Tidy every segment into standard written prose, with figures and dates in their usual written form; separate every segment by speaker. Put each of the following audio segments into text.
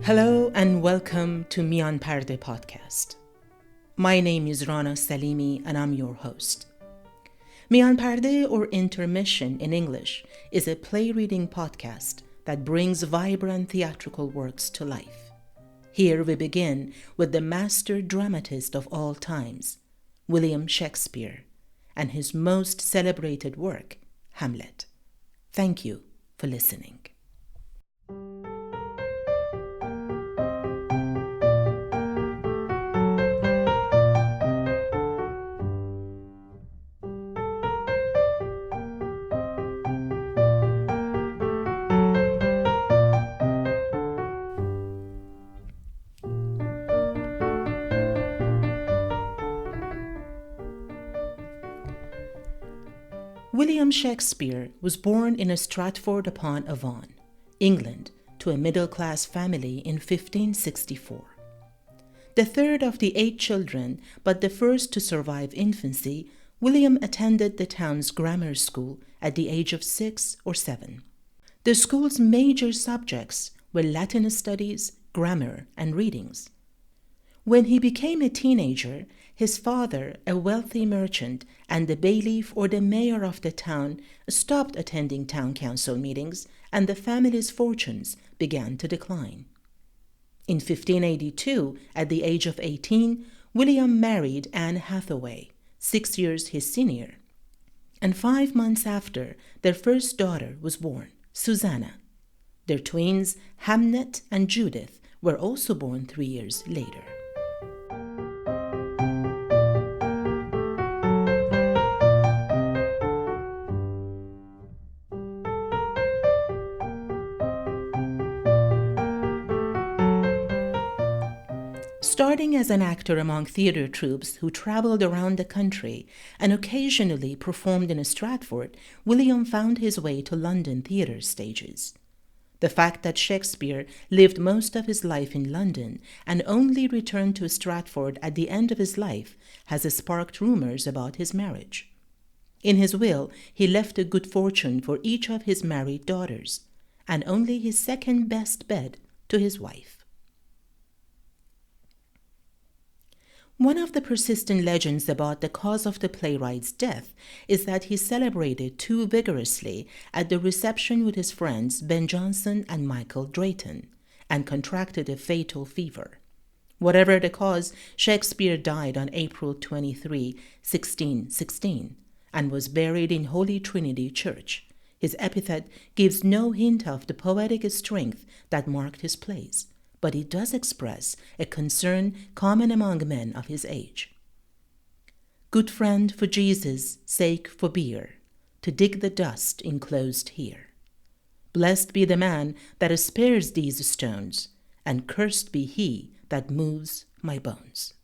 Speaker 1: Hello and welcome to Mianpardeh Podcast. My name is Rana Salimi and I'm your host. Mianpardeh, or Intermission in English, is a play reading podcast that brings vibrant theatrical works to life. Here we begin with the master dramatist of all times, William Shakespeare, and his most celebrated work, Hamlet. Thank you for listening. William Shakespeare was born in Stratford-upon-Avon, England, to a middle-class family in 1564. The third of the 8 children, but the first to survive infancy, William attended the town's grammar school at the age of 6 or 7. The school's major subjects were Latin studies, grammar, and readings. When he became a teenager, his father, a wealthy merchant, and the bailiff or the mayor of the town stopped attending town council meetings, and the family's fortunes began to decline. In 1582, at the age of 18, William married Anne Hathaway, 6 years his senior, and 5 months after, their first daughter was born, Susanna. Their twins, Hamlet and Judith, were also born 3 years later. Starting as an actor among theater troupes who traveled around the country and occasionally performed in Stratford, William found his way to London theater stages. The fact that Shakespeare lived most of his life in London and only returned to Stratford at the end of his life has sparked rumors about his marriage. In his will, he left a good fortune for each of his married daughters, and only his second best bed to his wife. One of the persistent legends about the cause of the playwright's death is that he celebrated too vigorously at the reception with his friends Ben Jonson and Michael Drayton, and contracted a fatal fever. Whatever the cause, Shakespeare died on April 23, 1616, and was buried in Holy Trinity Church. His epitaph gives no hint of the poetic strength that marked his plays, but it does express a concern common among men of his age. Good friend, for Jesus' sake forbear to dig the dust enclosed here. Blessed be the man that spares these stones, and cursed be he that moves my bones.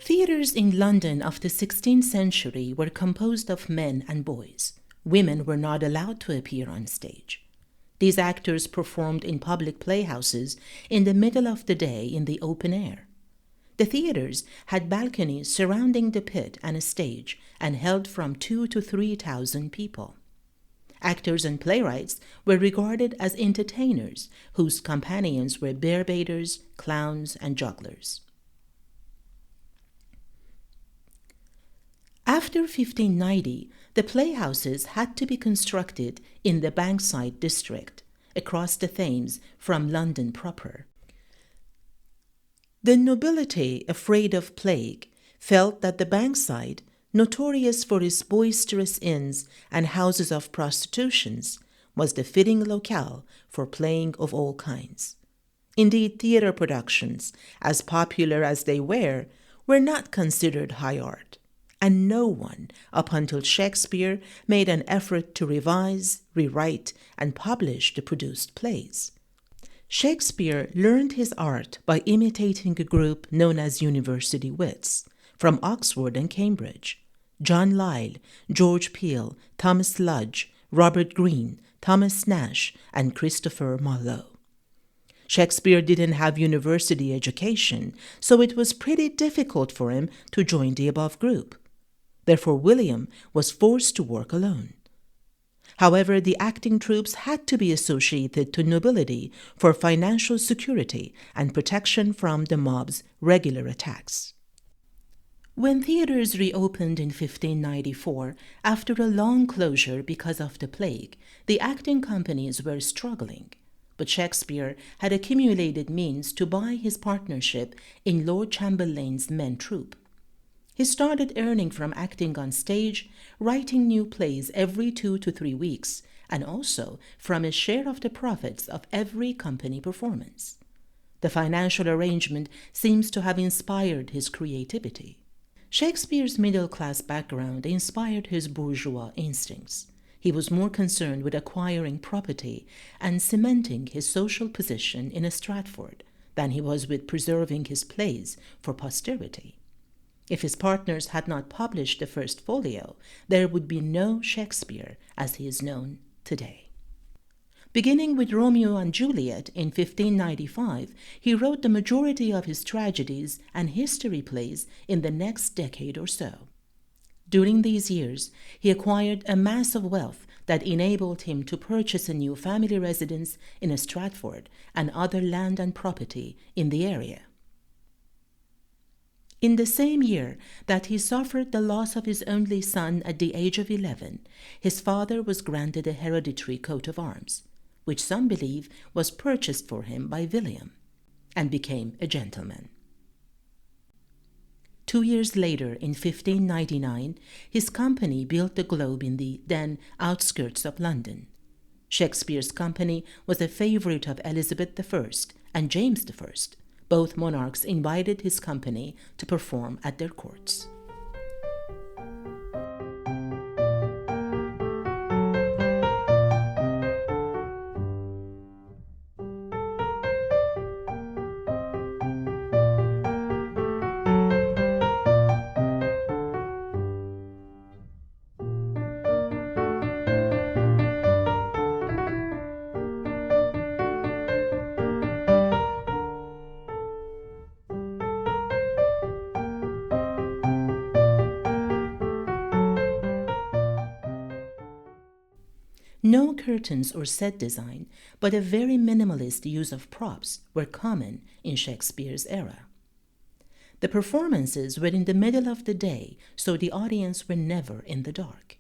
Speaker 1: Theatres in London of the 16th century were composed of men and boys. Women were not allowed to appear on stage. These actors performed in public playhouses in the middle of the day in the open air. The theatres had balconies surrounding the pit and a stage and held from 2,000 to 3,000 people. Actors and playwrights were regarded as entertainers whose companions were bear-baiters, clowns, and jugglers. After 1590, the playhouses had to be constructed in the Bankside district, across the Thames from London proper. The nobility, afraid of plague, felt that the Bankside, notorious for its boisterous inns and houses of prostitutions, was the fitting locale for playing of all kinds. Indeed, theater productions, as popular as they were not considered high art, and no one, up until Shakespeare, made an effort to revise, rewrite, and publish the produced plays. Shakespeare learned his art by imitating a group known as University Wits from Oxford and Cambridge. John Lyle, George Peele, Thomas Ludge, Robert Greene, Thomas Nash, and Christopher Marlowe. Shakespeare didn't have university education, so it was pretty difficult for him to join the above group. Therefore, William was forced to work alone. However, the acting troupes had to be associated to nobility for financial security and protection from the mob's regular attacks. When theaters reopened in 1594, after a long closure because of the plague, the acting companies were struggling. But Shakespeare had accumulated means to buy his partnership in Lord Chamberlain's men troupe. He started earning from acting on stage, writing new plays every 2 to 3 weeks, and also from his share of the profits of every company performance. The financial arrangement seems to have inspired his creativity. Shakespeare's middle-class background inspired his bourgeois instincts. He was more concerned with acquiring property and cementing his social position in Stratford than he was with preserving his plays for posterity. If his partners had not published the first folio, there would be no Shakespeare as he is known today. Beginning with Romeo and Juliet in 1595, he wrote the majority of his tragedies and history plays in the next decade or so. During these years, he acquired a mass of wealth that enabled him to purchase a new family residence in Stratford and other land and property in the area. In the same year that he suffered the loss of his only son at the age of 11, his father was granted a hereditary coat of arms, which some believe was purchased for him by William, and became a gentleman. 2 years later, in 1599, his company built the Globe in the then outskirts of London. Shakespeare's company was a favorite of Elizabeth I and James I. Both monarchs invited his company to perform at their courts. No curtains or set design, but a very minimalist use of props were common in Shakespeare's era. The performances were in the middle of the day, so the audience were never in the dark.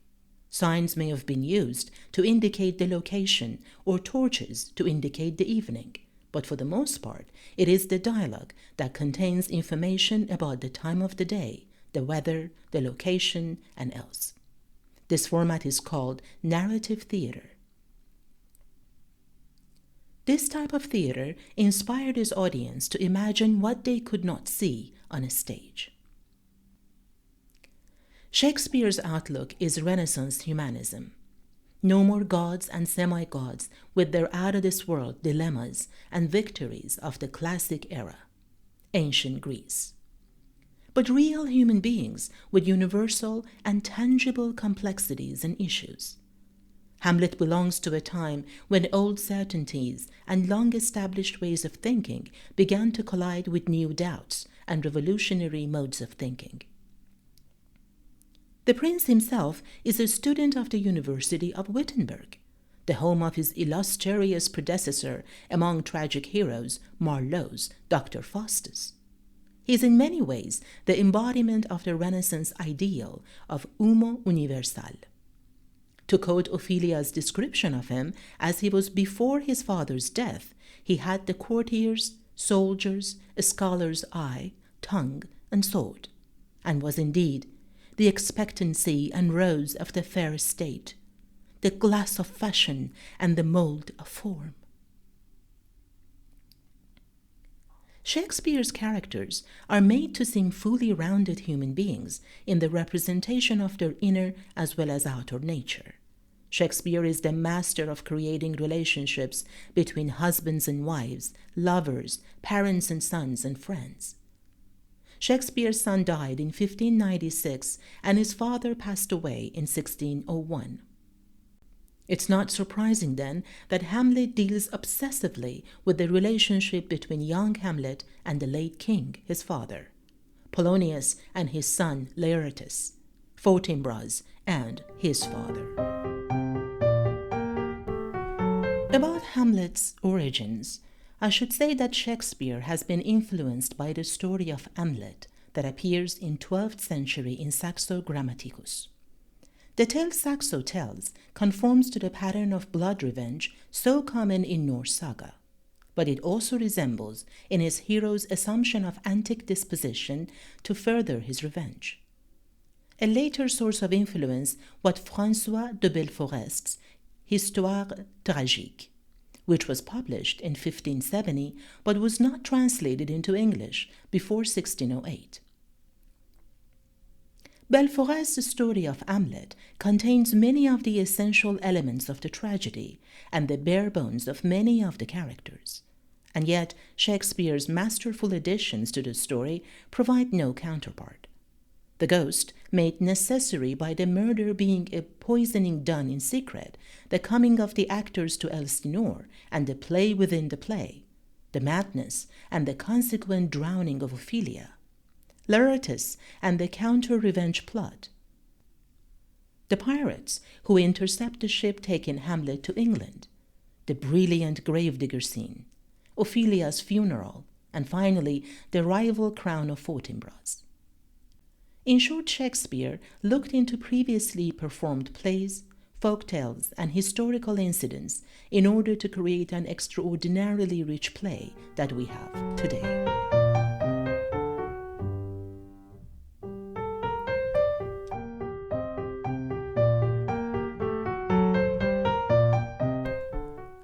Speaker 1: Signs may have been used to indicate the location or torches to indicate the evening, but for the most part, it is the dialogue that contains information about the time of the day, the weather, the location, and else. This format is called narrative theater. This type of theater inspired his audience to imagine what they could not see on a stage. Shakespeare's outlook is Renaissance humanism. No more gods and semi-gods with their out-of-this-world dilemmas and victories of the classic era, ancient Greece, but real human beings with universal and tangible complexities and issues. Hamlet belongs to a time when old certainties and long-established ways of thinking began to collide with new doubts and revolutionary modes of thinking. The prince himself is a student of the University of Wittenberg, the home of his illustrious predecessor among tragic heroes, Marlowe's Dr. Faustus. He is in many ways the embodiment of the Renaissance ideal of homo universal. To quote Ophelia's description of him, as he was before his father's death, he had the courtier's, soldier's, scholar's eye, tongue, and sword, and was indeed the expectancy and rose of the fair estate, the glass of fashion and the mould of form. Shakespeare's characters are made to seem fully rounded human beings in the representation of their inner as well as outer nature. Shakespeare is the master of creating relationships between husbands and wives, lovers, parents and sons, and friends. Shakespeare's son died in 1596 and his father passed away in 1601. It's not surprising, then, that Hamlet deals obsessively with the relationship between young Hamlet and the late king, his father, Polonius and his son Laertes, Fortinbras and his father. About Hamlet's origins, I should say that Shakespeare has been influenced by the story of Hamlet that appears in 12th century in Saxo Grammaticus. The tale Saxo tells conforms to the pattern of blood revenge so common in Norse saga, but it also resembles in its hero's assumption of antic disposition to further his revenge. A later source of influence was François de Belforest's Histoire tragique, which was published in 1570 but was not translated into English before 1608. Belforest's story of Hamlet contains many of the essential elements of the tragedy and the bare bones of many of the characters, and yet Shakespeare's masterful additions to the story provide no counterpart. The ghost, made necessary by the murder being a poisoning done in secret, the coming of the actors to Elsinore and the play within the play, the madness and the consequent drowning of Ophelia, Laertes and the counter-revenge plot, the pirates who intercept the ship taking Hamlet to England, the brilliant gravedigger scene, Ophelia's funeral, and finally the rival crown of Fortinbras. In short, Shakespeare looked into previously performed plays, folk tales, and historical incidents in order to create an extraordinarily rich play that we have today.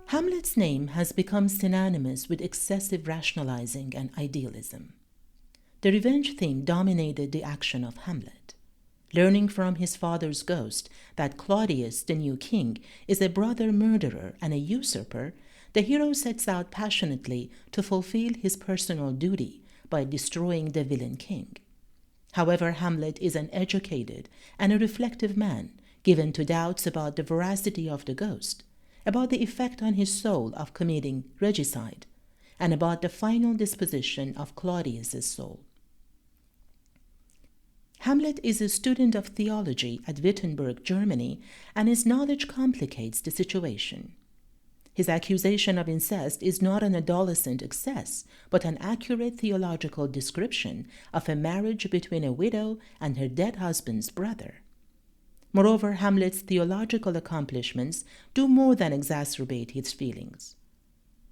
Speaker 1: Hamlet's name has become synonymous with excessive rationalizing and idealism. The revenge theme dominated the action of Hamlet. Learning from his father's ghost that Claudius, the new king, is a brother murderer and a usurper, the hero sets out passionately to fulfill his personal duty by destroying the villain king. However, Hamlet is an educated and a reflective man, given to doubts about the veracity of the ghost, about the effect on his soul of committing regicide, and about the final disposition of Claudius's soul. Hamlet is a student of theology at Wittenberg, Germany, and his knowledge complicates the situation. His accusation of incest is not an adolescent excess, but an accurate theological description of a marriage between a widow and her dead husband's brother. Moreover, Hamlet's theological accomplishments do more than exacerbate his feelings.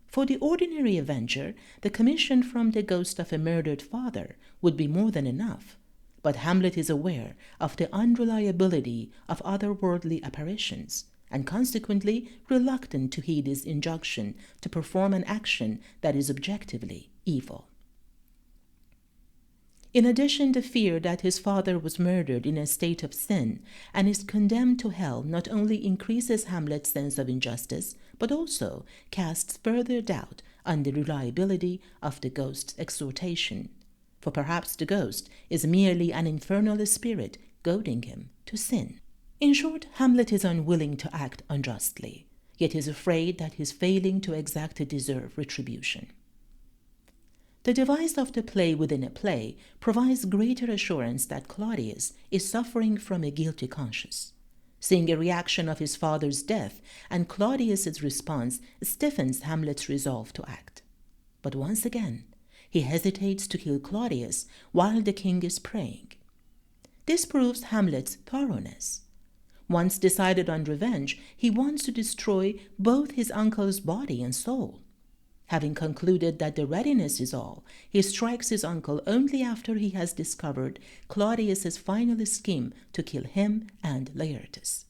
Speaker 1: For the ordinary avenger, the commission from the ghost of a murdered father would be more than enough, but Hamlet is aware of the unreliability of otherworldly apparitions, and consequently reluctant to heed his injunction to perform an action that is objectively evil. In addition, the fear that his father was murdered in a state of sin and is condemned to hell not only increases Hamlet's sense of injustice, but also casts further doubt on the reliability of the ghost's exhortation, for perhaps the ghost is merely an infernal spirit goading him to sin. In short, Hamlet is unwilling to act unjustly, yet is afraid that his failing to exact deserve retribution. The device of the play within a play provides greater assurance that Claudius is suffering from a guilty conscience. Seeing a reaction of his father's death and Claudius's response stiffens Hamlet's resolve to act. But once again, he hesitates to kill Claudius while the king is praying. This proves Hamlet's thoroughness. Once decided on revenge, he wants to destroy both his uncle's body and soul. Having concluded that the readiness is all, he strikes his uncle only after he has discovered Claudius's final scheme to kill him and Laertes.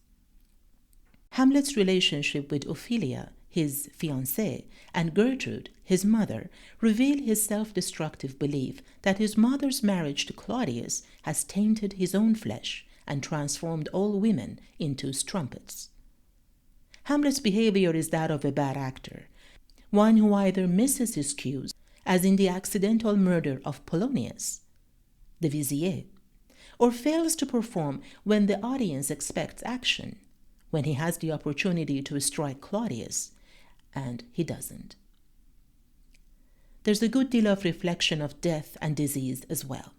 Speaker 1: Hamlet's relationship with Ophelia, his fiancée, and Gertrude, his mother, reveal his self-destructive belief that his mother's marriage to Claudius has tainted his own flesh and transformed all women into strumpets. Hamlet's behavior is that of a bad actor, one who either misses his cues, as in the accidental murder of Polonius, the vizier, or fails to perform when the audience expects action, when he has the opportunity to strike Claudius, and he doesn't. There's a good deal of reflection of death and disease as well.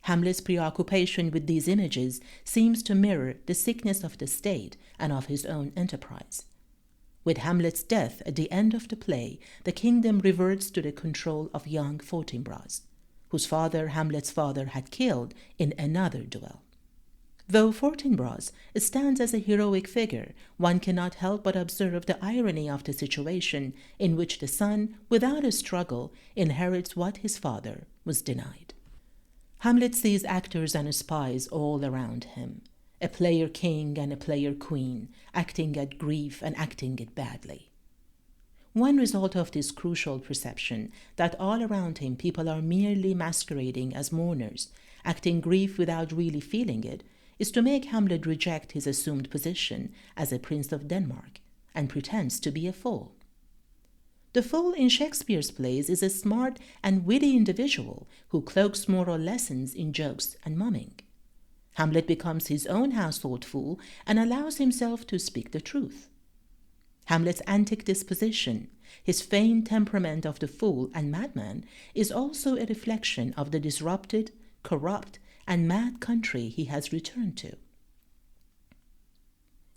Speaker 1: Hamlet's preoccupation with these images seems to mirror the sickness of the state and of his own enterprise. With Hamlet's death at the end of the play, the kingdom reverts to the control of young Fortinbras, whose father Hamlet's father had killed in another duel. Though Fortinbras stands as a heroic figure, one cannot help but observe the irony of the situation in which the son, without a struggle, inherits what his father was denied. Hamlet sees actors and spies all around him, a player king and a player queen, acting at grief and acting it badly. One result of this crucial perception that all around him people are merely masquerading as mourners, acting grief without really feeling it, is to make Hamlet reject his assumed position as a prince of Denmark and pretends to be a fool. The fool in Shakespeare's plays is a smart and witty individual who cloaks moral lessons in jokes and mumming. Hamlet becomes his own household fool and allows himself to speak the truth. Hamlet's antic disposition, his feigned temperament of the fool and madman, is also a reflection of the disrupted, corrupt, and mad country he has returned to.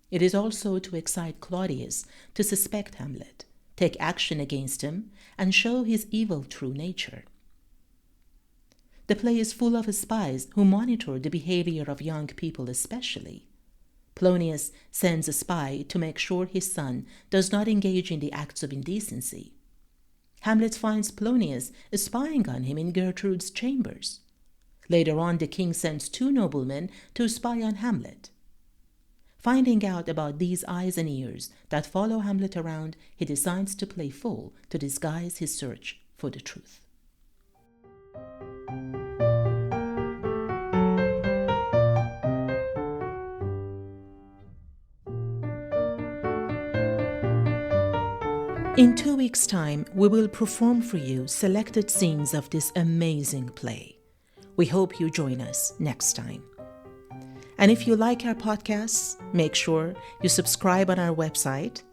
Speaker 1: It is also to excite Claudius to suspect Hamlet, take action against him, and show his evil true nature. The play is full of spies who monitor the behavior of young people especially. Polonius sends a spy to make sure his son does not engage in the acts of indecency. Hamlet finds Polonius spying on him in Gertrude's chambers. Later on, the king sends 2 noblemen to spy on Hamlet. Finding out about these eyes and ears that follow Hamlet around, he decides to play fool to disguise his search for the truth. In 2 weeks' time, we will perform for you selected scenes of this amazing play. We hope you join us next time. And if you like our podcasts, make sure you subscribe on our website,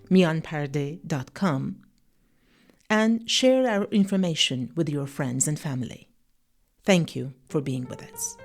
Speaker 1: Mianpardeh.com, and share our information with your friends and family. Thank you for being with us.